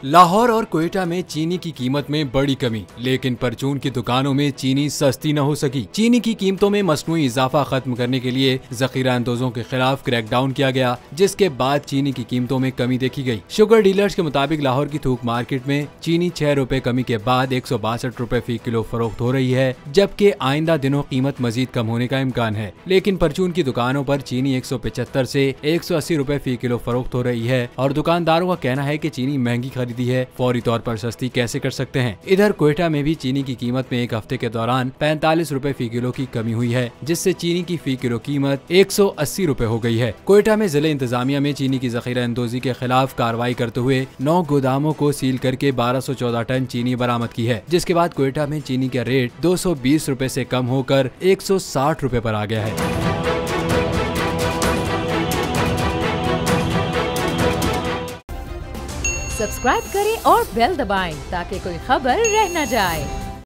लाहौर और कोयटा में चीनी की कीमत में बड़ी कमी, लेकिन परचून की दुकानों में चीनी सस्ती न हो सकी। चीनी की कीमतों में मसनूई इजाफा खत्म करने के लिए जखीरा अंदोजों के खिलाफ क्रैकडाउन किया गया, जिसके बाद चीनी की कीमतों में कमी देखी गई। शुगर डीलर्स के मुताबिक लाहौर की थोक मार्केट में चीनी 6 रुपए कमी के बाद 162 रुपए फी किलो फरोख्त हो रही है, जबकि आइंदा दिनों कीमत मजीद कम होने का इम्कान है। लेकिन परचून की दुकानों पर चीनी 175 से 180 रुपए फी किलो फरोख्त हो रही है और दुकानदारों का कहना है कि चीनी महंगी खरीदी है, फौरी तौर पर सस्ती कैसे कर सकते हैं। इधर कोयटा में भी चीनी की कीमत में एक हफ्ते के दौरान 45 रुपए फी किलो की कमी हुई है, जिससे चीनी की फी किलो कीमत 180 रुपए हो गई है। कोयटा में जिले इंतजामिया में चीनी की जखीरा अंदोजी के खिलाफ कार्रवाई करते हुए 9 गोदामों को सील करके 1214 टन चीनी बरामद की है, जिसके बाद कोयटा में चीनी का रेट 220 रुपए से कम होकर 160 रुपए पर आ गया है। सब्सक्राइब करें और बेल दबाएं ताकि कोई खबर रह न जाए।